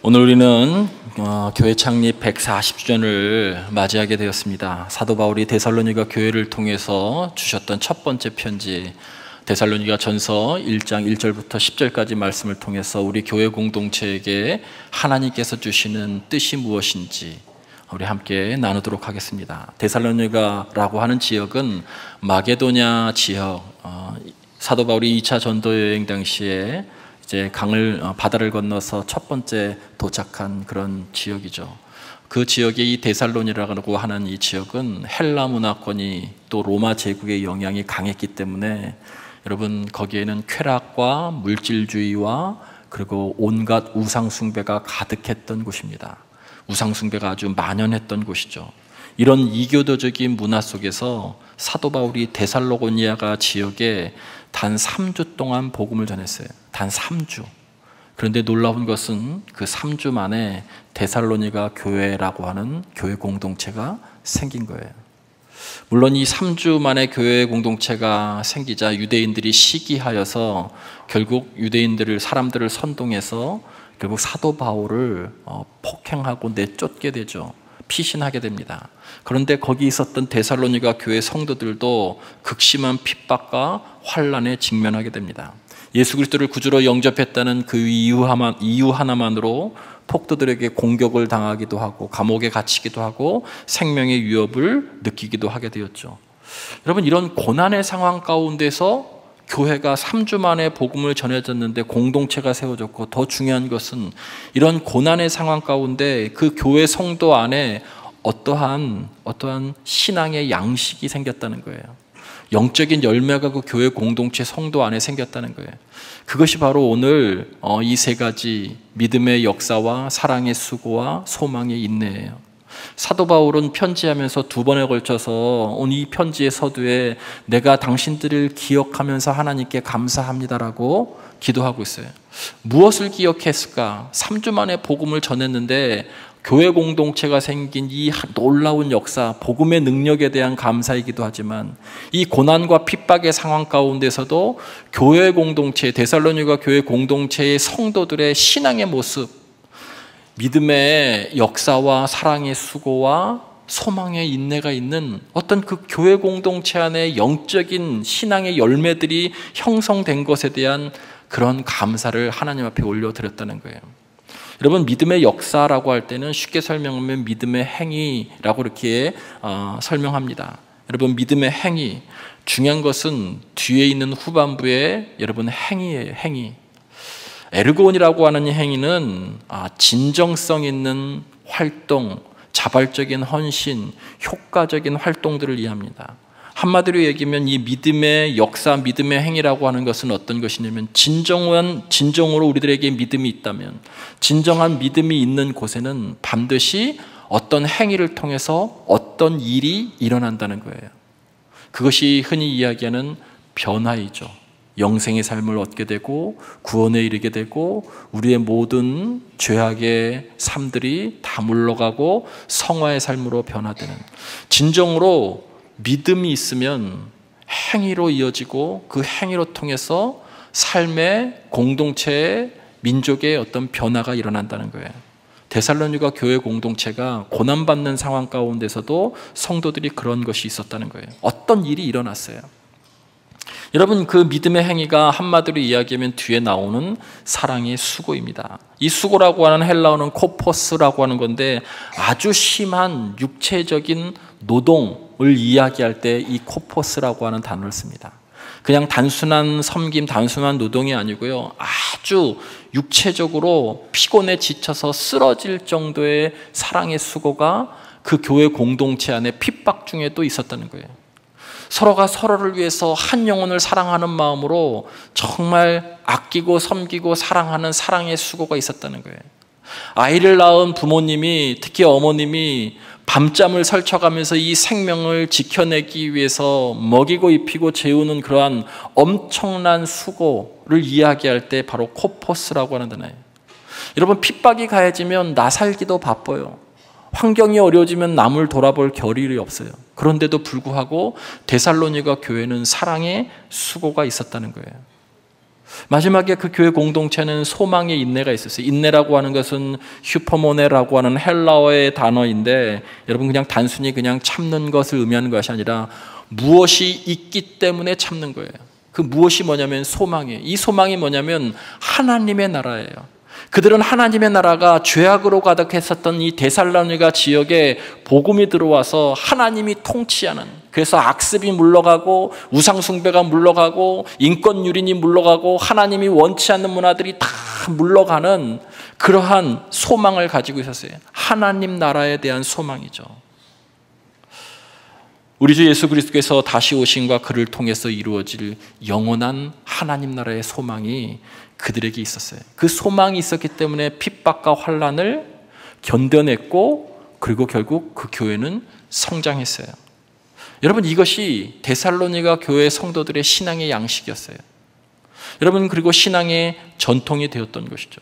오늘 우리는 교회 창립 140주년을 맞이하게 되었습니다. 사도 바울이 데살로니가 교회를 통해서 주셨던 첫 번째 편지, 데살로니가 전서 1장 1절부터 10절까지 말씀을 통해서 우리 교회 공동체에게 하나님께서 주시는 뜻이 무엇인지 우리 함께 나누도록 하겠습니다. 데살로니가라고 하는 지역은 마게도냐 지역, 사도 바울이 2차 전도 여행 당시에 이제 바다를 건너서 첫 번째 도착한 그런 지역이죠. 그 지역의 이 데살로니라고 하는 이 지역은 헬라 문화권이 또 로마 제국의 영향이 강했기 때문에 여러분 거기에는 쾌락과 물질주의와 그리고 온갖 우상숭배가 가득했던 곳입니다. 우상숭배가 아주 만연했던 곳이죠. 이런 이교도적인 문화 속에서 사도 바울이 데살로니가 지역에 단 3주 동안 복음을 전했어요. 단 3주. 그런데 놀라운 것은 그 3주 만에 데살로니가 교회라고 하는 교회 공동체가 생긴 거예요. 물론 이 3주 만에 교회 공동체가 생기자 유대인들이 시기하여서 결국 사람들을 선동해서 결국 사도 바울을 폭행하고 내쫓게 되죠. 피신하게 됩니다. 그런데 거기 있었던 데살로니가 교회 성도들도 극심한 핍박과 환난에 직면하게 됩니다. 예수 그리스도를 구주로 영접했다는 그 이유 하나만으로 폭도들에게 공격을 당하기도 하고 감옥에 갇히기도 하고 생명의 위협을 느끼기도 하게 되었죠. 여러분, 이런 고난의 상황 가운데서 교회가 3주 만에 복음을 전해졌는데 공동체가 세워졌고, 더 중요한 것은 이런 고난의 상황 가운데 그 교회 성도 안에 어떠한 신앙의 양식이 생겼다는 거예요. 영적인 열매가 그 교회 공동체 성도 안에 생겼다는 거예요. 그것이 바로 오늘 이 세 가지 믿음의 역사와 사랑의 수고와 소망의 인내예요. 사도 바울은 편지하면서 2번에 걸쳐서 오늘 이 편지의 서두에 내가 당신들을 기억하면서 하나님께 감사합니다라고 기도하고 있어요. 무엇을 기억했을까? 3주 만에 복음을 전했는데 교회 공동체가 생긴 이 놀라운 역사, 복음의 능력에 대한 감사이기도 하지만 이 고난과 핍박의 상황 가운데서도 교회 공동체, 데살로니가 교회 공동체의 성도들의 신앙의 모습, 믿음의 역사와 사랑의 수고와 소망의 인내가 있는 어떤 그 교회 공동체 안에 영적인 신앙의 열매들이 형성된 것에 대한 그런 감사를 하나님 앞에 올려드렸다는 거예요. 여러분, 믿음의 역사라고 할 때는 쉽게 설명하면 믿음의 행위라고 이렇게 설명합니다. 여러분, 믿음의 행위, 중요한 것은 뒤에 있는 후반부에 여러분 행위예요. 행위. 에르곤이라고 하는 행위는 진정성 있는 활동, 자발적인 헌신, 효과적인 활동들을 이해합니다. 한마디로 얘기하면 이 믿음의 역사, 믿음의 행위라고 하는 것은 어떤 것이냐면 진정으로 우리들에게 믿음이 있다면, 진정한 믿음이 있는 곳에는 반드시 어떤 행위를 통해서 어떤 일이 일어난다는 거예요. 그것이 흔히 이야기하는 변화이죠. 영생의 삶을 얻게 되고 구원에 이르게 되고 우리의 모든 죄악의 삶들이 다 물러가고 성화의 삶으로 변화되는, 진정으로 믿음이 있으면 행위로 이어지고 그 행위로 통해서 삶의 공동체의 민족의 어떤 변화가 일어난다는 거예요. 데살로니가 교회 공동체가 고난받는 상황 가운데서도 성도들이 그런 것이 있었다는 거예요. 어떤 일이 일어났어요. 여러분, 그 믿음의 행위가 한마디로 이야기하면 뒤에 나오는 사랑의 수고입니다. 이 수고라고 하는 헬라어는 코포스라고 하는 건데 아주 심한 육체적인 노동을 이야기할 때 이 코포스라고 하는 단어를 씁니다. 그냥 단순한 섬김, 단순한 노동이 아니고요, 아주 육체적으로 피곤에 지쳐서 쓰러질 정도의 사랑의 수고가 그 교회 공동체 안에 핍박 중에 또 있었다는 거예요. 서로가 서로를 위해서 한 영혼을 사랑하는 마음으로 정말 아끼고 섬기고 사랑하는 사랑의 수고가 있었다는 거예요. 아이를 낳은 부모님이, 특히 어머님이 밤잠을 설쳐가면서 이 생명을 지켜내기 위해서 먹이고 입히고 재우는 그러한 엄청난 수고를 이야기할 때 바로 코포스라고 하는 단어예요. 여러분, 핍박이 가해지면 나 살기도 바빠요. 환경이 어려워지면 남을 돌아볼 겨를이 없어요. 그런데도 불구하고 데살로니가 교회는 사랑의 수고가 있었다는 거예요. 마지막에 그 교회 공동체는 소망의 인내가 있었어요. 인내라고 하는 것은 휴퍼모네라고 하는 헬라어의 단어인데, 여러분 그냥 단순히 그냥 참는 것을 의미하는 것이 아니라 무엇이 있기 때문에 참는 거예요. 그 무엇이 뭐냐면 소망이에요. 이 소망이 뭐냐면 하나님의 나라예요. 그들은 하나님의 나라가 죄악으로 가득했었던 이 데살로니가 지역에 복음이 들어와서 하나님이 통치하는, 그래서 악습이 물러가고 우상숭배가 물러가고 인권유린이 물러가고 하나님이 원치 않는 문화들이 다 물러가는 그러한 소망을 가지고 있었어요. 하나님 나라에 대한 소망이죠. 우리 주 예수 그리스도께서 다시 오심과 그를 통해서 이루어질 영원한 하나님 나라의 소망이 그들에게 있었어요. 그 소망이 있었기 때문에 핍박과 환난을 견뎌냈고, 그리고 결국 그 교회는 성장했어요. 여러분, 이것이 데살로니가 교회 성도들의 신앙의 양식이었어요. 여러분, 그리고 신앙의 전통이 되었던 것이죠.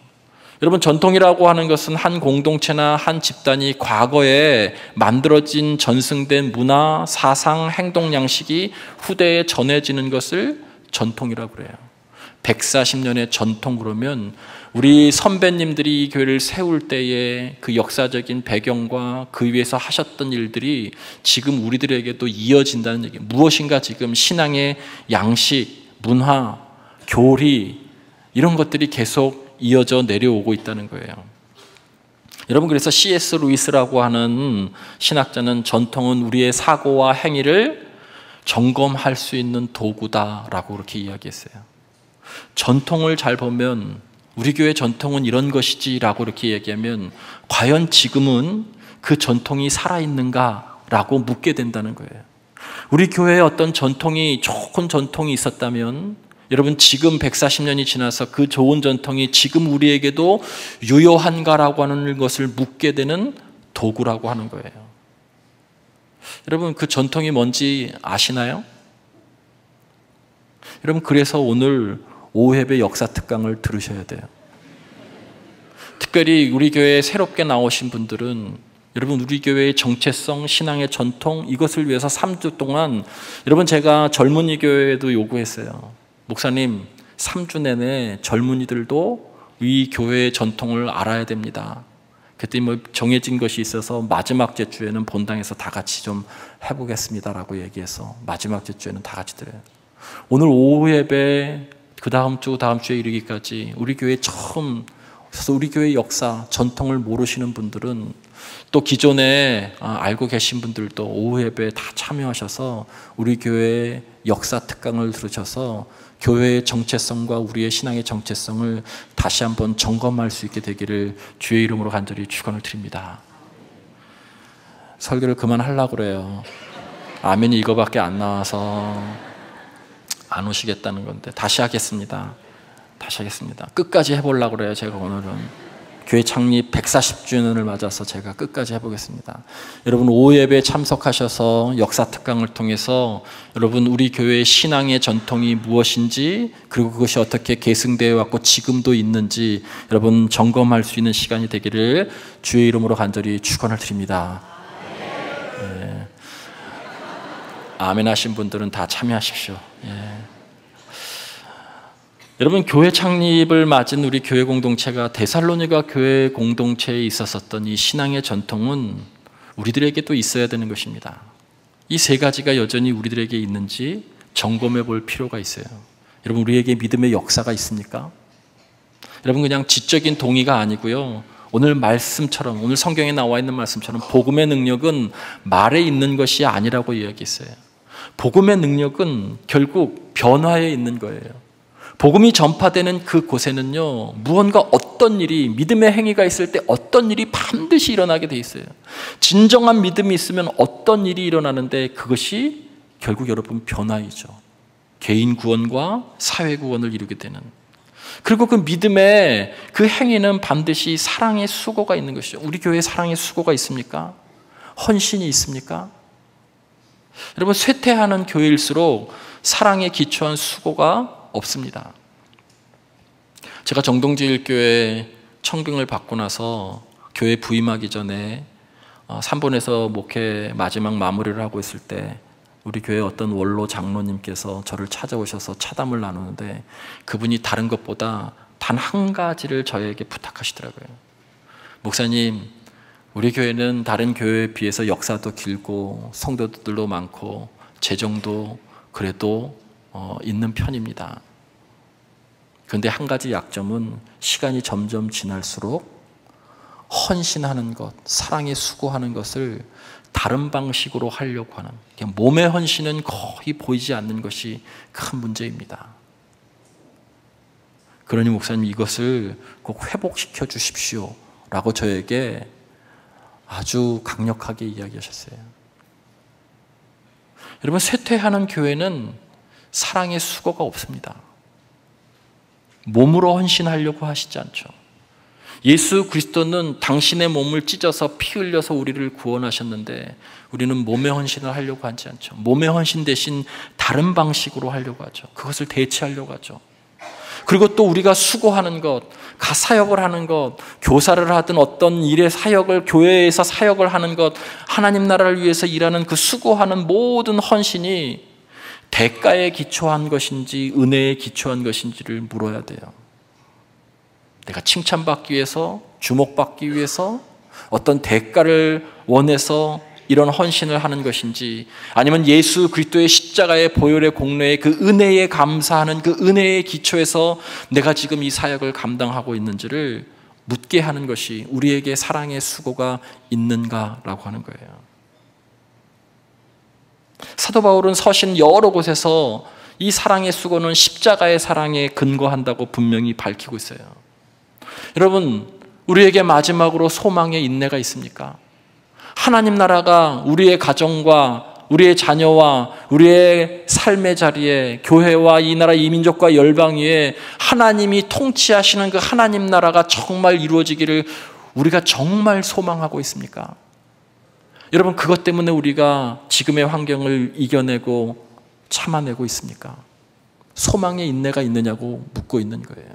여러분, 전통이라고 하는 것은 한 공동체나 한 집단이 과거에 만들어진 전승된 문화, 사상, 행동 양식이 후대에 전해지는 것을 전통이라고 그래요. 140년의 전통, 그러면 우리 선배님들이 이 교회를 세울 때의 그 역사적인 배경과 그 위에서 하셨던 일들이 지금 우리들에게도 이어진다는 얘기예요. 무엇인가 지금 신앙의 양식, 문화, 교리, 이런 것들이 계속 이어져 내려오고 있다는 거예요. 여러분, 그래서 C.S. 루이스라고 하는 신학자는 전통은 우리의 사고와 행위를 점검할 수 있는 도구다라고 그렇게 이야기했어요. 전통을 잘 보면, 우리 교회 전통은 이런 것이지라고 이렇게 얘기하면 과연 지금은 그 전통이 살아있는가라고 묻게 된다는 거예요. 우리 교회에 어떤 전통이, 좋은 전통이 있었다면, 여러분 지금 140년이 지나서 그 좋은 전통이 지금 우리에게도 유효한가라고 하는 것을 묻게 되는 도구라고 하는 거예요. 여러분, 그 전통이 뭔지 아시나요? 여러분, 그래서 오늘 오후예배 역사 특강을 들으셔야 돼요. 특별히 우리 교회에 새롭게 나오신 분들은, 여러분 우리 교회의 정체성, 신앙의 전통, 이것을 위해서 3주 동안, 여러분 제가 젊은이 교회에도 요구했어요. 목사님, 3주 내내 젊은이들도 이 교회의 전통을 알아야 됩니다. 그때 뭐 정해진 것이 있어서 마지막 주에는 본당에서 다 같이 좀 해보겠습니다라고 얘기해서 마지막 주에는 다 같이 드려요. 오늘 오후 예배, 그 다음 주에 이르기까지 우리 교회 처음, 그래서 우리 교회 역사, 전통을 모르시는 분들은, 또 기존에 알고 계신 분들도 오후 예배에 다 참여하셔서 우리 교회의 역사 특강을 들으셔서 교회의 정체성과 우리의 신앙의 정체성을 다시 한번 점검할 수 있게 되기를 주의 이름으로 간절히 축원을 드립니다. 설교를 그만하려고 그래요. 아멘이 이거밖에 안 나와서 안 오시겠다는 건데 다시 하겠습니다. 끝까지 해보려고 그래요. 제가 오늘은 교회 창립 140주년을 맞아서 제가 끝까지 해보겠습니다. 여러분 오후 예배에 참석하셔서 역사 특강을 통해서 여러분 우리 교회의 신앙의 전통이 무엇인지, 그리고 그것이 어떻게 계승되어 왔고 지금도 있는지 여러분 점검할 수 있는 시간이 되기를 주의 이름으로 간절히 축원을 드립니다. 예. 아멘 하신 분들은 다 참여하십시오. 예. 여러분, 교회 창립을 맞은 우리 교회 공동체가 데살로니가 교회 공동체에 있었던 이 신앙의 전통은 우리들에게도 있어야 되는 것입니다. 이 세 가지가 여전히 우리들에게 있는지 점검해 볼 필요가 있어요. 여러분, 우리에게 믿음의 역사가 있습니까? 여러분, 그냥 지적인 동의가 아니고요, 오늘 말씀처럼, 오늘 성경에 나와 있는 말씀처럼 복음의 능력은 말에 있는 것이 아니라고 이야기했어요. 복음의 능력은 결국 변화에 있는 거예요. 복음이 전파되는 그 곳에는요, 무언가 어떤 일이, 믿음의 행위가 있을 때 어떤 일이 반드시 일어나게 돼 있어요. 진정한 믿음이 있으면 어떤 일이 일어나는데 그것이 결국 여러분 변화이죠. 개인 구원과 사회 구원을 이루게 되는. 그리고 그 믿음의 그 행위는 반드시 사랑의 수고가 있는 것이죠. 우리 교회에 사랑의 수고가 있습니까? 헌신이 있습니까? 여러분, 쇠퇴하는 교회일수록 사랑에 기초한 수고가 없습니다. 제가 정동지일교회 청빙을 받고 나서 교회 부임하기 전에 3번에서 목회 마지막 마무리를 하고 있을 때 우리 교회 어떤 원로 장로님께서 저를 찾아오셔서 차담을 나누는데 그분이 다른 것보다 단 한 가지를 저에게 부탁하시더라고요. 목사님, 우리 교회는 다른 교회에 비해서 역사도 길고 성도들도 많고 재정도 그래도 있는 편입니다. 그런데 한 가지 약점은 시간이 점점 지날수록 헌신하는 것, 사랑에 수고하는 것을 다른 방식으로 하려고 하는, 그냥 몸의 헌신은 거의 보이지 않는 것이 큰 문제입니다. 그러니 목사님, 이것을 꼭 회복시켜 주십시오 라고 저에게 아주 강력하게 이야기하셨어요. 여러분, 쇠퇴하는 교회는 사랑의 수고가 없습니다. 몸으로 헌신하려고 하시지 않죠. 예수 그리스도는 당신의 몸을 찢어서 피 흘려서 우리를 구원하셨는데 우리는 몸의 헌신을 하려고 하지 않죠. 몸의 헌신 대신 다른 방식으로 하려고 하죠. 그것을 대체하려고 하죠. 그리고 또 우리가 수고하는 것, 사역을 하는 것, 교사를 하든 어떤 일의 사역을, 교회에서 사역을 하는 것, 하나님 나라를 위해서 일하는 그 수고하는 모든 헌신이 대가에 기초한 것인지 은혜에 기초한 것인지를 물어야 돼요. 내가 칭찬받기 위해서, 주목받기 위해서, 어떤 대가를 원해서 이런 헌신을 하는 것인지, 아니면 예수 그리스도의 십자가의 보혈의 공로에 그 은혜에 감사하는 그 은혜의 기초에서 내가 지금 이 사역을 감당하고 있는지를 묻게 하는 것이 우리에게 사랑의 수고가 있는가라고 하는 거예요. 사도 바울은 서신 여러 곳에서 이 사랑의 수고는 십자가의 사랑에 근거한다고 분명히 밝히고 있어요. 여러분, 우리에게 마지막으로 소망의 인내가 있습니까? 하나님 나라가 우리의 가정과 우리의 자녀와 우리의 삶의 자리에, 교회와 이 나라 이민족과 열방 위에 하나님이 통치하시는 그 하나님 나라가 정말 이루어지기를 우리가 정말 소망하고 있습니까? 여러분, 그것 때문에 우리가 지금의 환경을 이겨내고 참아내고 있습니까? 소망의 인내가 있느냐고 묻고 있는 거예요.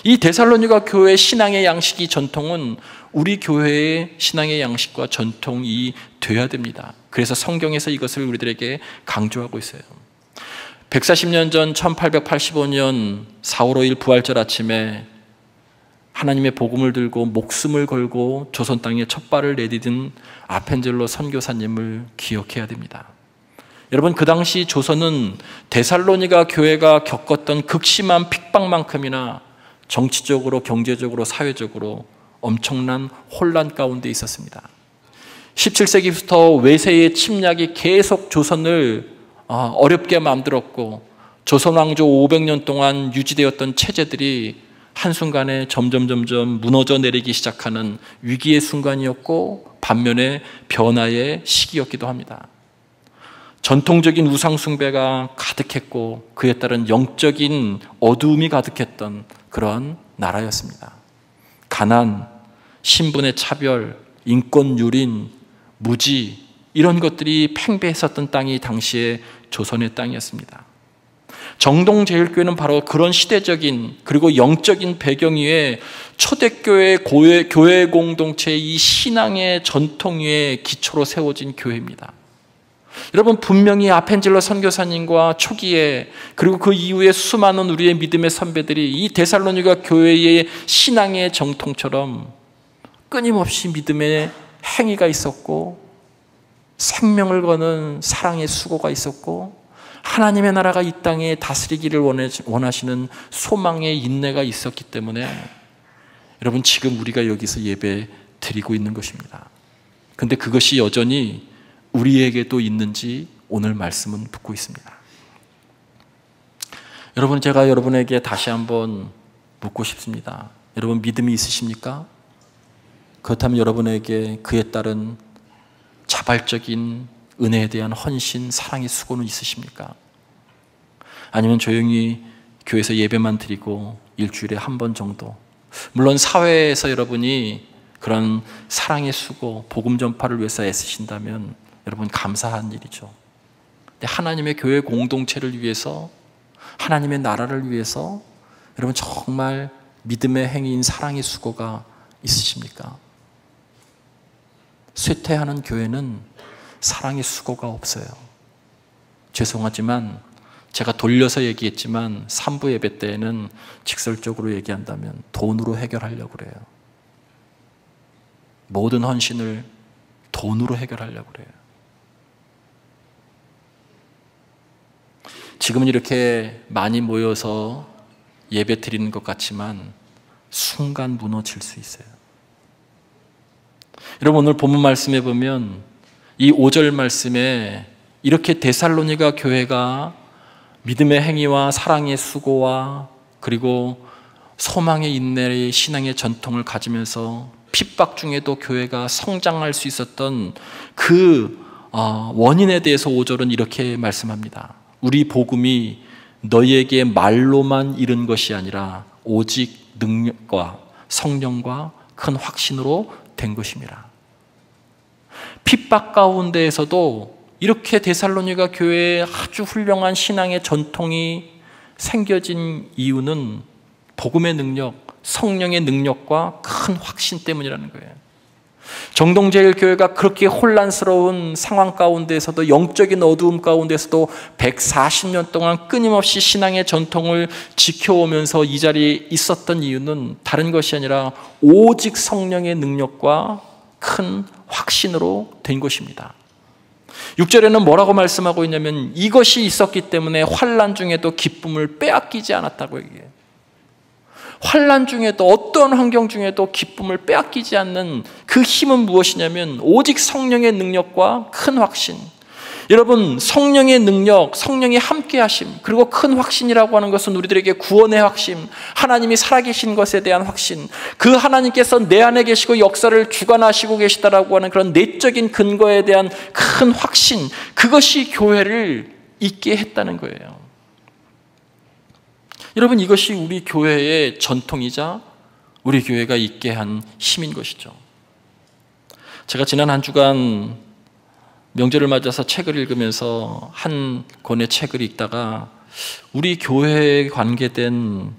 이 데살로니가 교회의 신앙의 양식이, 전통은 우리 교회의 신앙의 양식과 전통이 되어야 됩니다. 그래서 성경에서 이것을 우리들에게 강조하고 있어요. 140년 전 1885년 4월 5일 부활절 아침에 하나님의 복음을 들고 목숨을 걸고 조선 땅에 첫 발을 내디딘 아펜젤로 선교사님을 기억해야 됩니다. 여러분, 그 당시 조선은 데살로니가 교회가 겪었던 극심한 핍박만큼이나 정치적으로, 경제적으로, 사회적으로 엄청난 혼란 가운데 있었습니다. 17세기부터 외세의 침략이 계속 조선을 어렵게 만들었고, 조선 왕조 500년 동안 유지되었던 체제들이 한순간에 점점 무너져 내리기 시작하는 위기의 순간이었고, 반면에 변화의 시기였기도 합니다. 전통적인 우상 숭배가 가득했고 그에 따른 영적인 어두움이 가득했던 그런 나라였습니다. 가난, 신분의 차별, 인권 유린, 무지, 이런 것들이 팽배했었던 땅이 당시의 조선의 땅이었습니다. 정동제일교회는 바로 그런 시대적인 그리고 영적인 배경 위에 초대교회 교회 공동체의 이 신앙의 전통 위에 기초로 세워진 교회입니다. 여러분, 분명히 아펜젤로 선교사님과 초기에 그리고 그 이후에 수많은 우리의 믿음의 선배들이 이 데살로니가 교회의 신앙의 정통처럼 끊임없이 믿음의 행위가 있었고, 생명을 거는 사랑의 수고가 있었고, 하나님의 나라가 이 땅에 다스리기를 원하시는 소망의 인내가 있었기 때문에 여러분, 지금 우리가 여기서 예배 드리고 있는 것입니다. 그런데 그것이 여전히 우리에게도 있는지 오늘 말씀은 묻고 있습니다. 여러분, 제가 여러분에게 다시 한번 묻고 싶습니다. 여러분, 믿음이 있으십니까? 그렇다면 여러분에게 그에 따른 자발적인 은혜에 대한 헌신, 사랑의 수고는 있으십니까? 아니면 조용히 교회에서 예배만 드리고 일주일에 한 번 정도, 물론 사회에서 여러분이 그런 사랑의 수고, 복음 전파를 위해서 애쓰신다면 여러분 감사한 일이죠. 근데 하나님의 교회 공동체를 위해서, 하나님의 나라를 위해서 여러분 정말 믿음의 행위인 사랑의 수고가 있으십니까? 쇠퇴하는 교회는 사랑의 수고가 없어요. 죄송하지만 제가 돌려서 얘기했지만 3부 예배 때에는 직설적으로 얘기한다면 돈으로 해결하려고 그래요. 모든 헌신을 돈으로 해결하려고 그래요. 지금은 이렇게 많이 모여서 예배 드리는 것 같지만 순간 무너질 수 있어요. 여러분, 오늘 본문 말씀에 보면 이 5절 말씀에 이렇게 데살로니가 교회가 믿음의 행위와 사랑의 수고와 그리고 소망의 인내의 신앙의 전통을 가지면서 핍박 중에도 교회가 성장할 수 있었던 그 원인에 대해서 5절은 이렇게 말씀합니다. 우리 복음이 너희에게 말로만 이른 것이 아니라 오직 능력과 성령과 큰 확신으로 된 것입니다. 핍박 가운데에서도 이렇게 데살로니가 교회에 아주 훌륭한 신앙의 전통이 생겨진 이유는 복음의 능력, 성령의 능력과 큰 확신 때문이라는 거예요. 정동제일교회가 그렇게 혼란스러운 상황 가운데서도 영적인 어두움 가운데서도 140년 동안 끊임없이 신앙의 전통을 지켜오면서 이 자리에 있었던 이유는 다른 것이 아니라 오직 성령의 능력과 큰 확신으로 된 것입니다. 6절에는 뭐라고 말씀하고 있냐면 이것이 있었기 때문에 환난 중에도 기쁨을 빼앗기지 않았다고 얘기해요. 환난 중에도 어떤 환경 중에도 기쁨을 빼앗기지 않는 그 힘은 무엇이냐면 오직 성령의 능력과 큰 확신. 여러분, 성령의 능력, 성령이 함께 하심, 그리고 큰 확신이라고 하는 것은 우리들에게 구원의 확신, 하나님이 살아계신 것에 대한 확신, 그 하나님께서 내 안에 계시고 역사를 주관하시고 계시다라고 하는 그런 내적인 근거에 대한 큰 확신, 그것이 교회를 있게 했다는 거예요. 여러분, 이것이 우리 교회의 전통이자 우리 교회가 있게 한 힘인 것이죠. 제가 지난 한 주간 명절을 맞아서 책을 읽으면서 한 권의 책을 읽다가 우리 교회에 관계된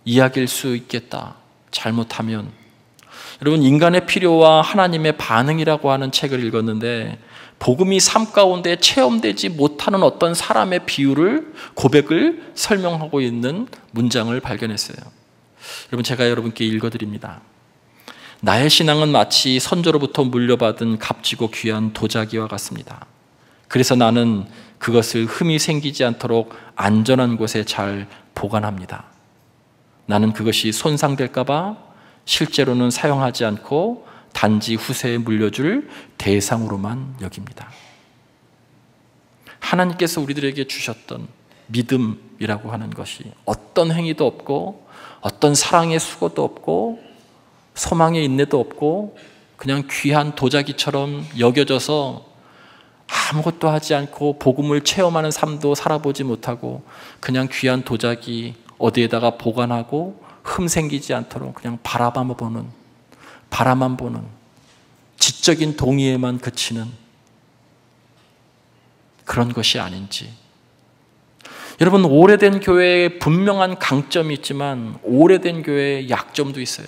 이야기일 수 있겠다. 잘못하면. 여러분, 인간의 필요와 하나님의 반응이라고 하는 책을 읽었는데 복음이 삶 가운데 체험되지 못하는 어떤 사람의 비유를, 고백을 설명하고 있는 문장을 발견했어요. 여러분, 제가 여러분께 읽어드립니다. 나의 신앙은 마치 선조로부터 물려받은 값지고 귀한 도자기와 같습니다. 그래서 나는 그것을 흠이 생기지 않도록 안전한 곳에 잘 보관합니다. 나는 그것이 손상될까 봐 실제로는 사용하지 않고 단지 후세에 물려줄 대상으로만 여깁니다. 하나님께서 우리들에게 주셨던 믿음이라고 하는 것이 어떤 행위도 없고 어떤 사랑의 수고도 없고 소망의 인내도 없고 그냥 귀한 도자기처럼 여겨져서 아무것도 하지 않고 복음을 체험하는 삶도 살아보지 못하고 그냥 귀한 도자기 어디에다가 보관하고 흠 생기지 않도록 그냥 바라만 보는 지적인 동의에만 그치는 그런 것이 아닌지. 여러분, 오래된 교회에 분명한 강점이 있지만 오래된 교회에 약점도 있어요.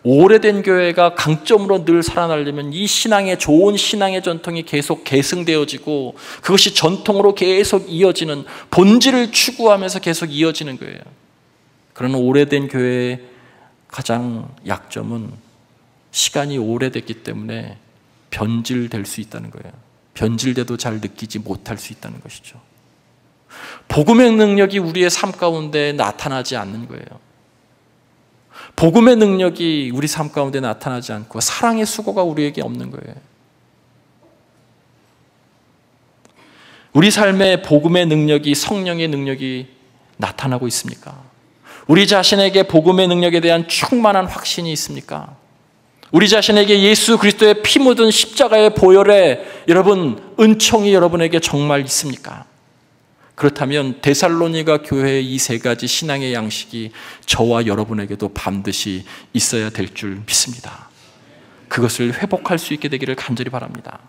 오래된 교회가 강점으로 늘 살아나려면 이 신앙의 좋은 신앙의 전통이 계속 계승되어지고 그것이 전통으로 계속 이어지는, 본질을 추구하면서 계속 이어지는 거예요. 그러나 오래된 교회의 가장 약점은 시간이 오래됐기 때문에 변질될 수 있다는 거예요. 변질돼도 잘 느끼지 못할 수 있다는 것이죠. 복음의 능력이 우리의 삶 가운데 나타나지 않는 거예요. 복음의 능력이 우리 삶 가운데 나타나지 않고 사랑의 수고가 우리에게 없는 거예요. 우리 삶에 복음의 능력이, 성령의 능력이 나타나고 있습니까? 우리 자신에게 복음의 능력에 대한 충만한 확신이 있습니까? 우리 자신에게 예수 그리스도의 피 묻은 십자가의 보혈에 여러분 은총이 여러분에게 정말 있습니까? 그렇다면 데살로니가 교회의 이 세 가지 신앙의 양식이 저와 여러분에게도 반드시 있어야 될 줄 믿습니다. 그것을 회복할 수 있게 되기를 간절히 바랍니다.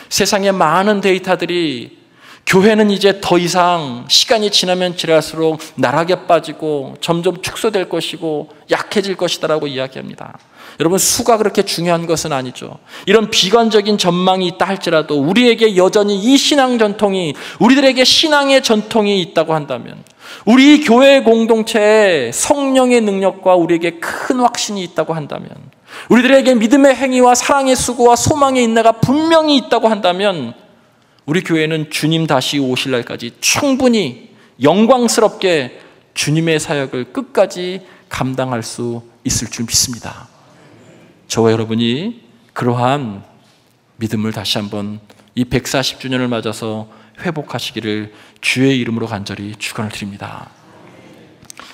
세상의 많은 데이터들이 교회는 이제 더 이상 시간이 지나면 지날수록 나락에 빠지고 점점 축소될 것이고 약해질 것이다라고 이야기합니다. 여러분, 수가 그렇게 중요한 것은 아니죠. 이런 비관적인 전망이 있다 할지라도 우리에게 여전히 이 신앙 전통이, 우리들에게 신앙의 전통이 있다고 한다면, 우리 교회 공동체에 성령의 능력과 우리에게 큰 확신이 있다고 한다면, 우리들에게 믿음의 행위와 사랑의 수고와 소망의 인내가 분명히 있다고 한다면, 우리 교회는 주님 다시 오실 날까지 충분히 영광스럽게 주님의 사역을 끝까지 감당할 수 있을 줄 믿습니다. 저와 여러분이 그러한 믿음을 다시 한번 이 140주년을 맞아서 회복하시기를 주의 이름으로 간절히 축원을 드립니다.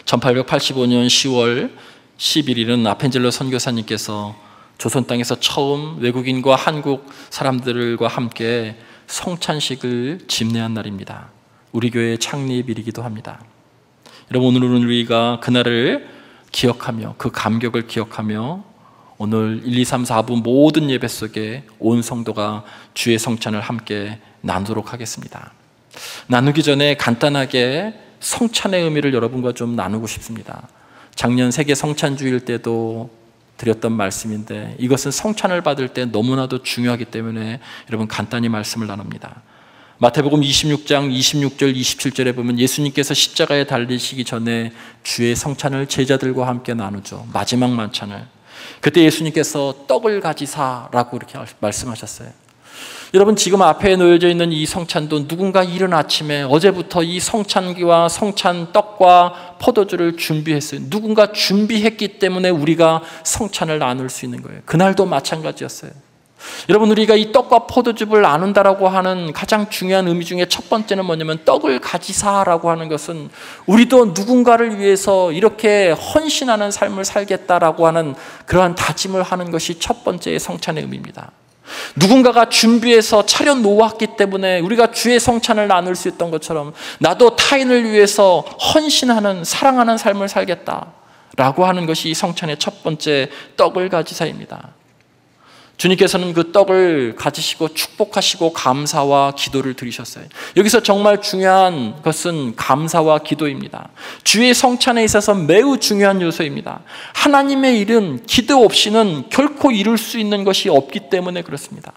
1885년 10월 11일은 아펜젤러 선교사님께서 조선 땅에서 처음 외국인과 한국 사람들과 함께 성찬식을 집례한 날입니다. 우리 교회의 창립일이기도 합니다. 여러분, 오늘은 우리가 그날을 기억하며 그 감격을 기억하며 오늘 1, 2, 3, 4부 모든 예배 속에 온 성도가 주의 성찬을 함께 나누도록 하겠습니다. 나누기 전에 간단하게 성찬의 의미를 여러분과 좀 나누고 싶습니다. 작년 세계 성찬주일 때도 드렸던 말씀인데, 이것은 성찬을 받을 때 너무나도 중요하기 때문에 여러분 간단히 말씀을 나눕니다. 마태복음 26장 26절 27절에 보면 예수님께서 십자가에 달리시기 전에 주의 성찬을 제자들과 함께 나누죠. 마지막 만찬을. 그때 예수님께서 떡을 가지사라고 이렇게 말씀하셨어요. 여러분, 지금 앞에 놓여져 있는 이 성찬도 누군가 이른 아침에 어제부터 이 성찬기와 성찬 떡과 포도주를 준비했어요. 누군가 준비했기 때문에 우리가 성찬을 나눌 수 있는 거예요. 그날도 마찬가지였어요. 여러분, 우리가 이 떡과 포도주를 나눈다라고 하는 가장 중요한 의미 중에 첫 번째는 뭐냐면, 떡을 가지사라고 하는 것은 우리도 누군가를 위해서 이렇게 헌신하는 삶을 살겠다라고 하는 그러한 다짐을 하는 것이 첫 번째의 성찬의 의미입니다. 누군가가 준비해서 차려 놓았기 때문에 우리가 주의 성찬을 나눌 수 있던 것처럼, 나도 타인을 위해서 헌신하는, 사랑하는 삶을 살겠다라고 하는 것이 이 성찬의 첫 번째 떡을 가지사입니다. 주님께서는 그 떡을 가지시고 축복하시고 감사와 기도를 드리셨어요. 여기서 정말 중요한 것은 감사와 기도입니다. 주의 성찬에 있어서 매우 중요한 요소입니다. 하나님의 일은 기도 없이는 결코 이룰 수 있는 것이 없기 때문에 그렇습니다.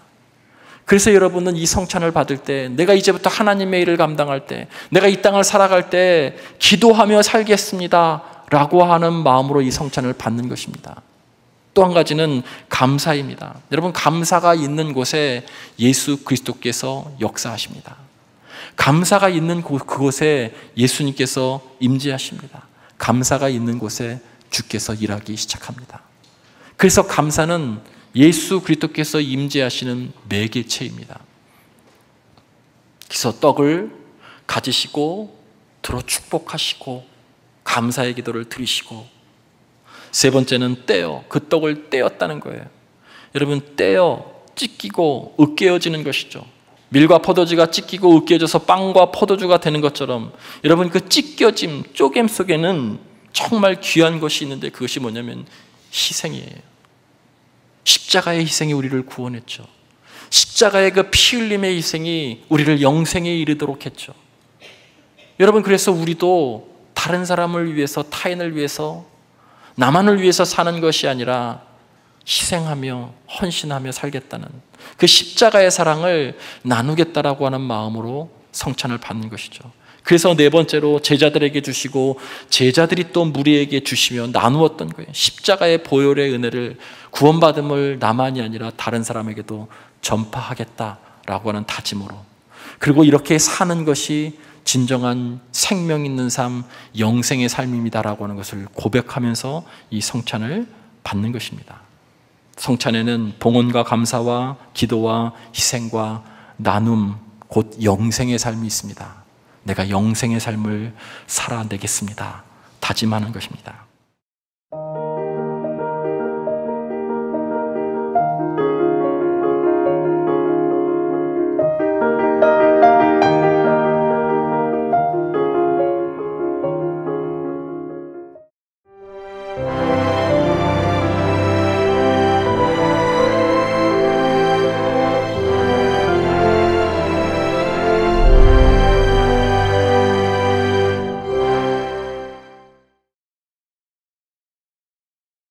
그래서 여러분은 이 성찬을 받을 때, 내가 이제부터 하나님의 일을 감당할 때, 내가 이 땅을 살아갈 때 기도하며 살겠습니다 라고 하는 마음으로 이 성찬을 받는 것입니다. 또 한 가지는 감사입니다. 여러분, 감사가 있는 곳에 예수 그리스도께서 역사하십니다. 감사가 있는 그곳에 예수님께서 임재하십니다. 감사가 있는 곳에 주께서 일하기 시작합니다. 그래서 감사는 예수 그리스도께서 임재하시는 매개체입니다. 그래서 떡을 가지시고 들어 축복하시고 감사의 기도를 드리시고, 세 번째는 떼어, 그 떡을 떼었다는 거예요. 여러분, 떼어 찢기고 으깨어지는 것이죠. 밀과 포도주가 찢기고 으깨어져서 빵과 포도주가 되는 것처럼, 여러분, 그 찢겨짐, 쪼갰 속에는 정말 귀한 것이 있는데, 그것이 뭐냐면 희생이에요. 십자가의 희생이 우리를 구원했죠. 십자가의 그 피 흘림의 희생이 우리를 영생에 이르도록 했죠. 여러분, 그래서 우리도 다른 사람을 위해서, 타인을 위해서, 나만을 위해서 사는 것이 아니라 희생하며 헌신하며 살겠다는 그 십자가의 사랑을 나누겠다라고 하는 마음으로 성찬을 받는 것이죠. 그래서 네 번째로 제자들에게 주시고 제자들이 또 무리에게 주시며 나누었던 거예요. 십자가의 보혈의 은혜를, 구원받음을 나만이 아니라 다른 사람에게도 전파하겠다라고 하는 다짐으로, 그리고 이렇게 사는 것이 진정한 생명 있는 삶, 영생의 삶입니다라고 하는 것을 고백하면서 이 성찬을 받는 것입니다. 성찬에는 봉헌과 감사와 기도와 희생과 나눔, 곧 영생의 삶이 있습니다. 내가 영생의 삶을 살아내겠습니다 다짐하는 것입니다.